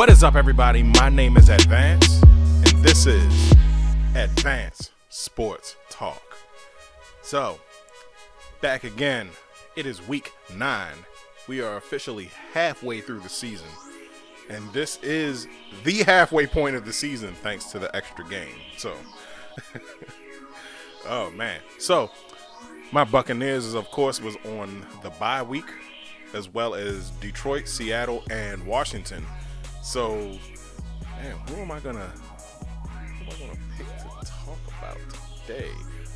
What is up, everybody? My name is Advance, and this is Advance Sports Talk. So, back again. It is week 9. We are officially halfway through the season, and this is the halfway point of the season thanks to the extra game. So, oh man. So, my Buccaneers, of course, was on the bye week, as well as Detroit, Seattle, and Washington. So, man, who am I gonna pick to talk about today?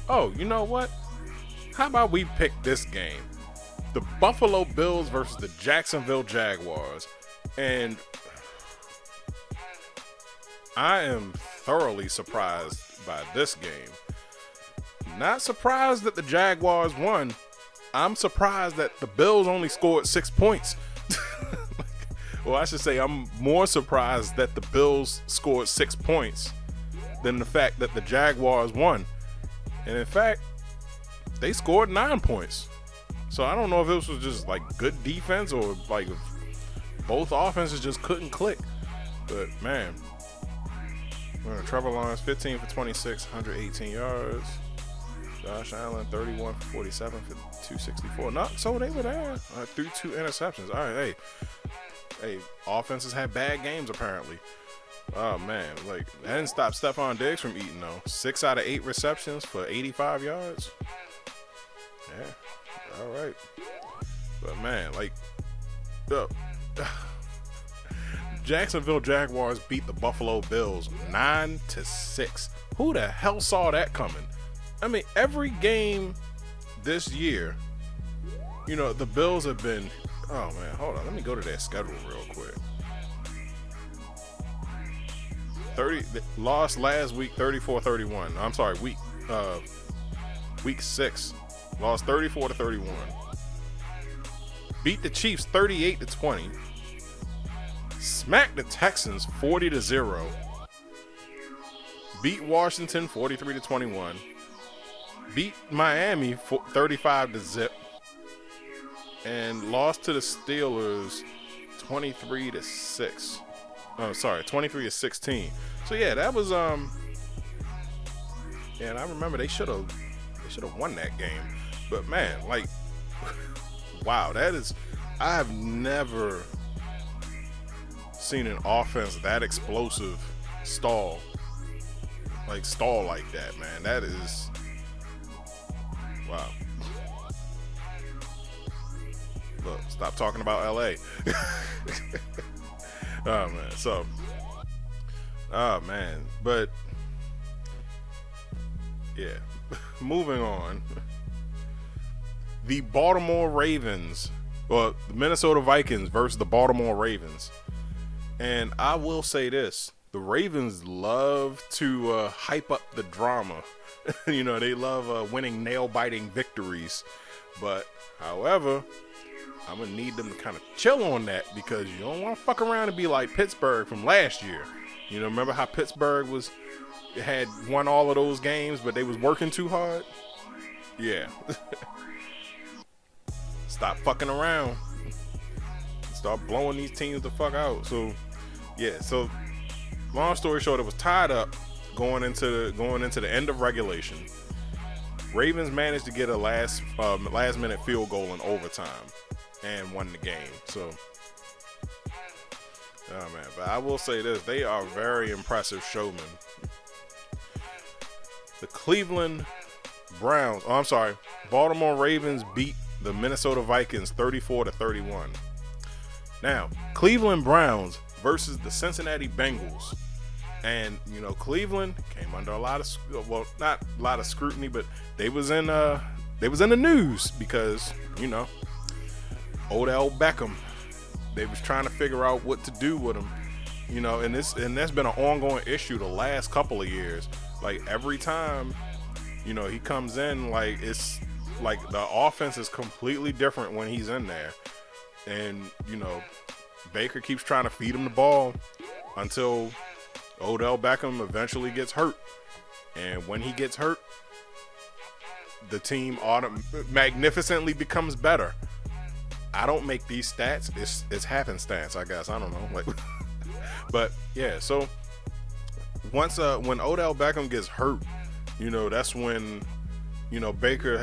Oh, you know what? How about we pick this game? The Buffalo Bills versus the Jacksonville Jaguars. And I am thoroughly surprised by this game. Not surprised that the Jaguars won. I'm surprised that the Bills only scored 6 points. Well, I should say I'm more surprised that the Bills scored 6 points than the fact that the Jaguars won. And in fact, they scored 9 points. So I don't know if this was just like good defense or like both offenses just couldn't click. But man, Trevor Lawrence 15 for 26, 118 yards. Josh Allen 31 for 47 for 264. So they were there. Threw 2 interceptions. All right, hey, offenses had bad games apparently. Oh man, like that didn't stop Stephon Diggs from eating though. 6 out of 8 receptions for 85 yards. Yeah, all right. But man, like, Jacksonville Jaguars beat the Buffalo Bills 9-6. Who the hell saw that coming? I mean, every game this year, you know, the Bills have been. Oh man, hold on. Let me go to their schedule real quick. Lost last week 34-31. I'm sorry, week 6. Lost 34-31. Beat the Chiefs 38-20. Smacked the Texans 40-0. Beat Washington 43-21. Beat Miami 35-0. And lost to the Steelers 23-6. Oh, sorry, 23-16. So yeah, that was yeah, and I remember they should have won that game. But man, like, wow, I have never seen an offense that explosive stall like that, man. That is wow. Look, stop talking about LA. Oh man, so but yeah, moving on. The Baltimore Ravens, the Minnesota Vikings versus the Baltimore Ravens. And I will say this, the Ravens love to hype up the drama. You know, they love winning nail-biting victories. But, however, I'm going to need them to kind of chill on that because you don't want to fuck around and be like Pittsburgh from last year. You know, remember how Pittsburgh had won all of those games, but they was working too hard? Yeah. Stop fucking around. Start blowing these teams the fuck out. So, yeah. So, long story short, it was tied up going into the end of regulation. Ravens managed to get a last minute field goal in overtime and won the game. So, oh man. But I will say this: they are very impressive showmen. The Baltimore Ravens beat the Minnesota Vikings 34-31. Now, Cleveland Browns versus the Cincinnati Bengals. And, you know, Cleveland came under not a lot of scrutiny, but they was in the news because, you know, Odell Beckham. They was trying to figure out what to do with him. You know, and that's been an ongoing issue the last couple of years. Like every time, you know, he comes in, like it's like the offense is completely different when he's in there. And, you know, Baker keeps trying to feed him the ball until Odell Beckham eventually gets hurt. And when he gets hurt, the team magnificently becomes better. I don't make these stats. It's happenstance, I guess. I don't know. Like, But yeah, so once when Odell Beckham gets hurt, that's when Baker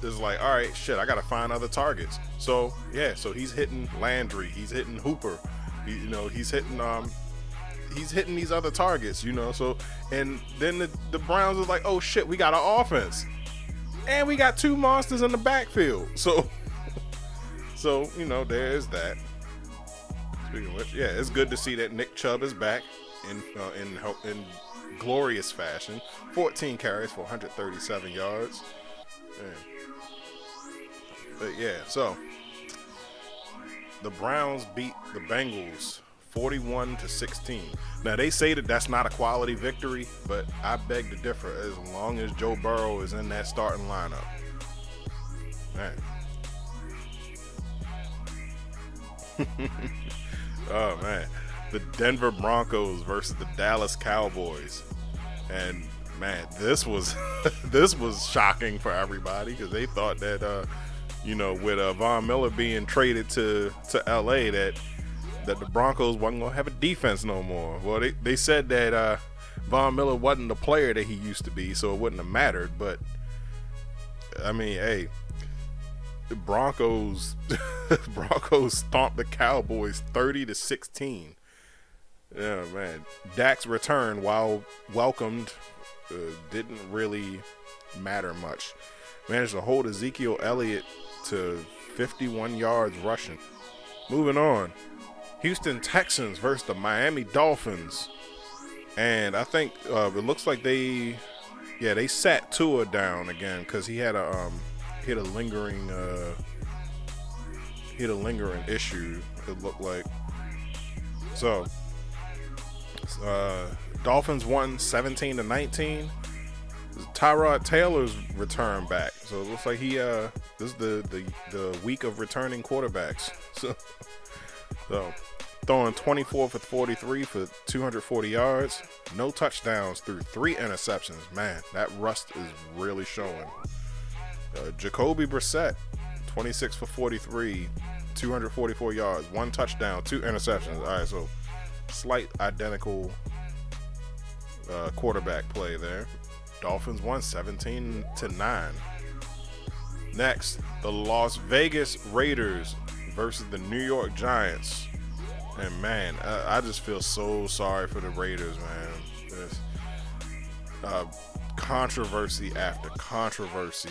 is like, all right, shit, I gotta find other targets. So yeah, so he's hitting Landry, he's hitting Hooper, he's hitting these other targets, So and then the Browns is like, oh shit, we got an offense, and we got two monsters in the backfield. So there's that. Speaking of which, yeah, it's good to see that Nick Chubb is back in glorious fashion. 14 carries for 137 yards. But yeah, so the Browns beat the Bengals 41-16. Now they say that that's not a quality victory, but I beg to differ. As long as Joe Burrow is in that starting lineup, man. Oh man, the Denver Broncos versus the Dallas Cowboys, and man, this was this was shocking for everybody because they thought that with Von Miller being traded to LA that the Broncos wasn't gonna have a defense no more. Well, they said that Von Miller wasn't the player that he used to be, so it wouldn't have mattered. But I mean, hey, the Broncos stomped the Cowboys 30-16. Yeah, man. Dak's return, while welcomed, didn't really matter much. Managed to hold Ezekiel Elliott to 51 yards rushing. Moving on, Houston Texans versus the Miami Dolphins, and I think it looks like they sat Tua down again because he had a lingering issue, it looked like. So Dolphins won 17-19. Tyrod Taylor's return back, so it looks like this is the week of returning quarterbacks. So throwing 24 for 43 for 240 yards, no touchdowns through 3 interceptions. Man, that rust is really showing. Jacoby Brissett, 26 for 43, 244 yards, 1 touchdown, 2 interceptions. All right, so slight identical quarterback play there. Dolphins won 17-9. Next, the Las Vegas Raiders versus the New York Giants. And man, I just feel so sorry for the Raiders, man. There's controversy after controversy.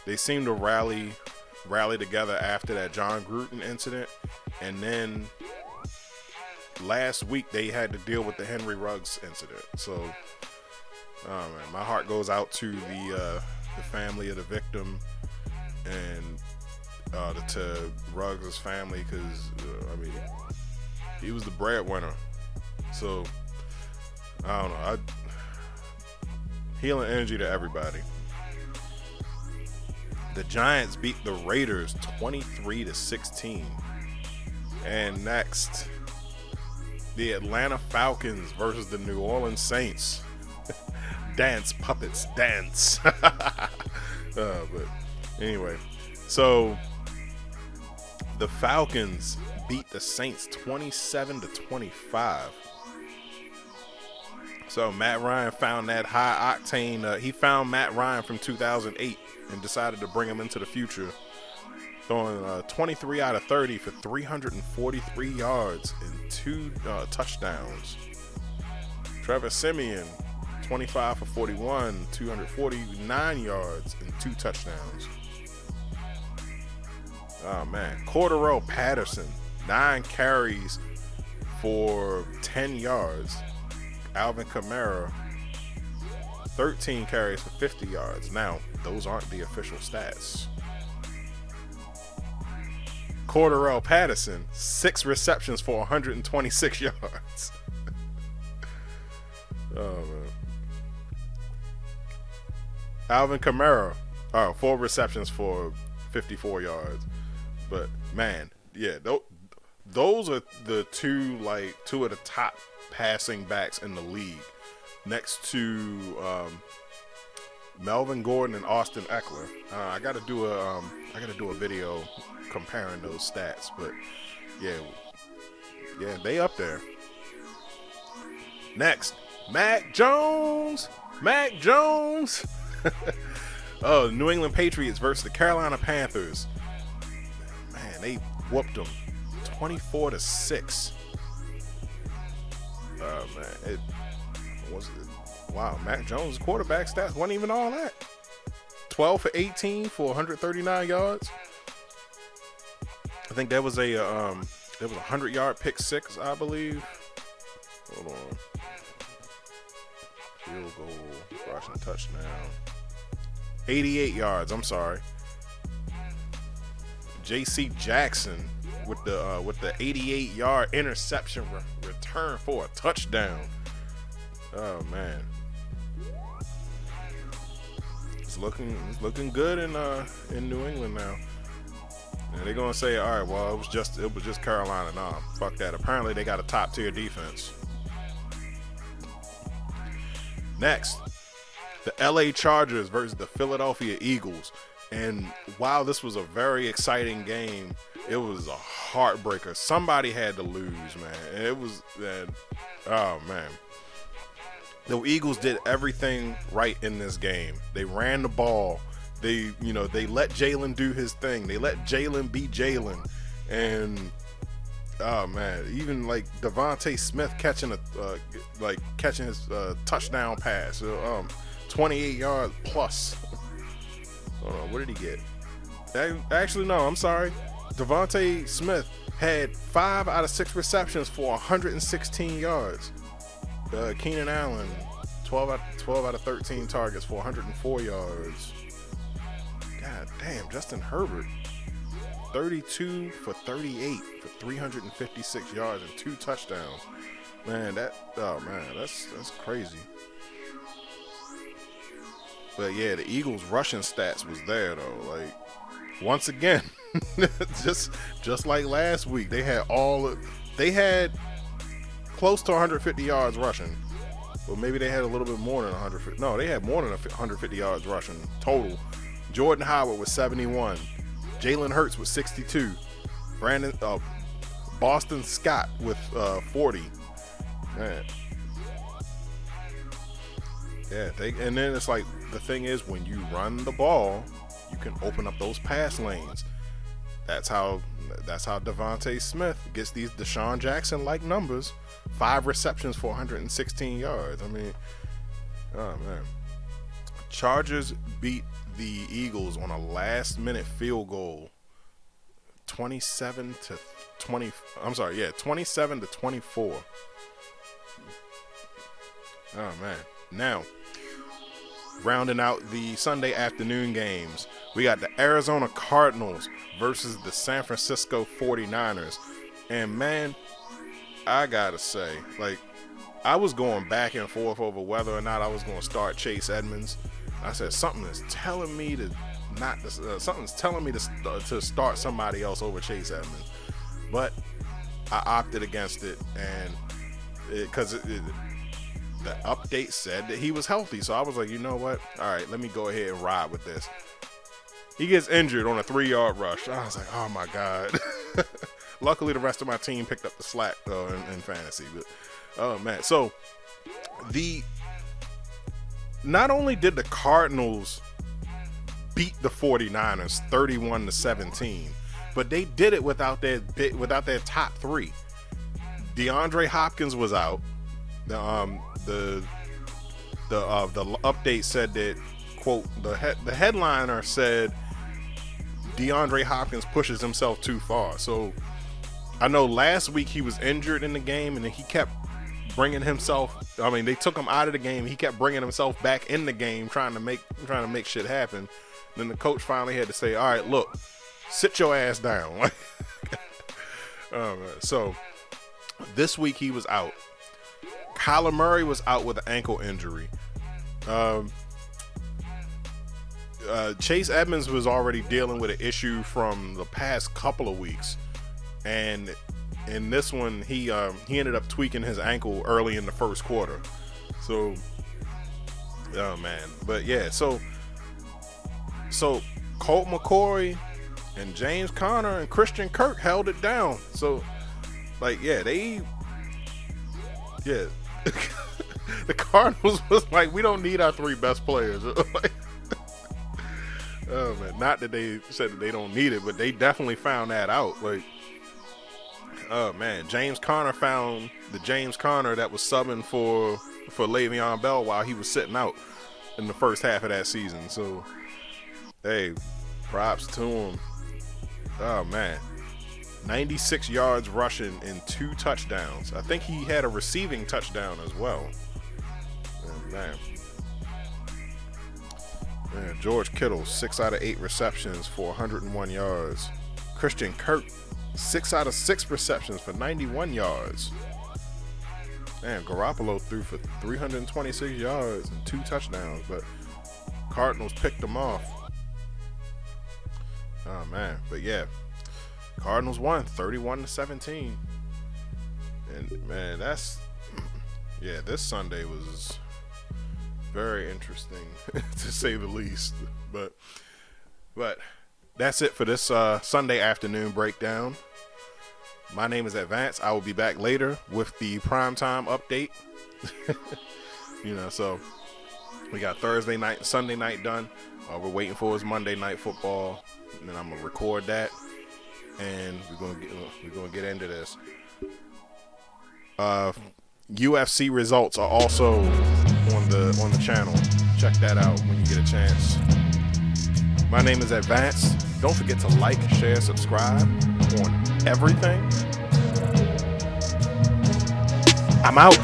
They seem to rally together after that John Gruden incident, and then last week they had to deal with the Henry Ruggs incident. So, man, my heart goes out to the family of the victim and to Ruggs' family, because I mean, he was the breadwinner. So I don't know. Healing energy to everybody. The Giants beat the Raiders 23-16. And next, the Atlanta Falcons versus the New Orleans Saints. Dance, puppets, dance. But anyway, so the Falcons beat the Saints 27-25. So Matt Ryan found that high octane. He found Matt Ryan from 2008 and decided to bring him into the future, throwing 23 out of 30 for 343 yards and 2 touchdowns. Trevor Siemian, 25 for 41, 249 yards and 2 touchdowns. Oh man, Cordarrelle Patterson, 9 carries for 10 yards. Alvin Kamara, 13 carries for 50 yards. Now, those aren't the official stats. Cordarrelle Patterson, 6 receptions for 126 yards. Oh, man. Alvin Kamara, 4 receptions for 54 yards. But, man, yeah, those are the two of the top passing backs in the league, next to Melvin Gordon and Austin Eckler. I gotta do a video comparing those stats, but yeah, they up there. Next, Mac Jones. Mac Jones. Oh, New England Patriots versus the Carolina Panthers. Man, they whooped them 24-6. Oh man, it was wow. Mac Jones' quarterback stats wasn't even all that. 12 for 18 for 139 yards. I think there was a 100-yard pick six, I believe. Hold on. Field goal, rushing touchdown. 88 yards. I'm sorry. J.C. Jackson with the 88-yard interception return for a touchdown. Oh man, it's looking good in New England now. And they're gonna say, all right, well, it was just Carolina. Nah, fuck that. Apparently they got a top tier defense. Next, the LA Chargers versus the Philadelphia Eagles. And while this was a very exciting game, it was a heartbreaker. Somebody had to lose, man. And it was that. Oh man, the Eagles did everything right in this game. They ran the ball. They let Jalen do his thing. They let Jalen be Jalen. And oh man, even like Devontae Smith catching his touchdown pass. 28 yards plus. Hold on, what did he get? Actually, no, I'm sorry. Devontae Smith had 5 out of 6 receptions for 116 yards. Keenan Allen, 12 out of 13 targets for 104 yards. God damn, Justin Herbert, 32 for 38 for 356 yards and 2 touchdowns. Man, that's crazy. But yeah, the Eagles' rushing stats was there though. Like once again, just like last week, they had close to 150 yards rushing. Well, maybe they had a little bit more than 150. No, they had more than 150 yards rushing total. Jordan Howard was 71. Jalen Hurts was 62. Boston Scott with 40. Man. Yeah, and then it's like the thing is when you run the ball, you can open up those pass lanes. That's how Devontae Smith gets these Deshaun Jackson like numbers. 5 receptions for 116 yards. I mean, oh man. Chargers beat the Eagles on a last-minute field goal, 27 to 24. Oh man. Now, rounding out the Sunday afternoon games, we got the Arizona Cardinals versus the San Francisco 49ers. And man, I gotta say, like, I was going back and forth over whether or not I was going to start Chase Edmonds. I said something's telling me to start somebody else over Chase Edmonds, but I opted against it, and because the update said that he was healthy, so I was like, you know what? All right, let me go ahead and ride with this. He gets injured on a 3-yard rush. I was like, oh my god. Luckily, the rest of my team picked up the slack in fantasy, but oh man. So not only did the Cardinals beat the 49ers 31-17, but they did it without their top 3. DeAndre Hopkins was out. The update said that, quote, the headliner said DeAndre Hopkins pushes himself too far. So I know last week he was injured in the game, and he kept bringing himself. I mean, they took him out of the game. He kept bringing himself back in the game, trying to make shit happen. Then the coach finally had to say, "All right, look, sit your ass down." So this week he was out. Kyler Murray was out with an ankle injury. Chase Edmonds was already dealing with an issue from the past couple of weeks, and in this one he ended up tweaking his ankle early in the first quarter. So, oh man, but yeah, so Colt McCoy and James Conner and Christian Kirk held it down. So, like, yeah, The Cardinals was like, we don't need our 3 best players. Like, oh man, not that they said that they don't need it, but they definitely found that out. Like, oh man, James Conner found the James Conner that was subbing for Le'Veon Bell while he was sitting out in the first half of that season. So, hey, props to him. Oh man, 96 yards rushing and 2 touchdowns. I think he had a receiving touchdown as well. Oh, man. Man, George Kittle, 6 out of 8 receptions for 101 yards. Christian Kirk, 6 out of 6 receptions for 91 yards. Man, Garoppolo threw for 326 yards and 2 touchdowns, but Cardinals picked them off. Oh man, but yeah, Cardinals won 31-17, and man, yeah, this Sunday was very interesting to say the least. But that's it for this Sunday afternoon breakdown. My name is Advance. I will be back later with the primetime update. So we got Thursday night, Sunday night done. We're waiting for his Monday Night Football, and then I'm gonna record that, and we're gonna get into this. UFC results are also on the channel. Check that out when you get a chance. My name is Advance. Don't forget to like, share, subscribe on everything. I'm out.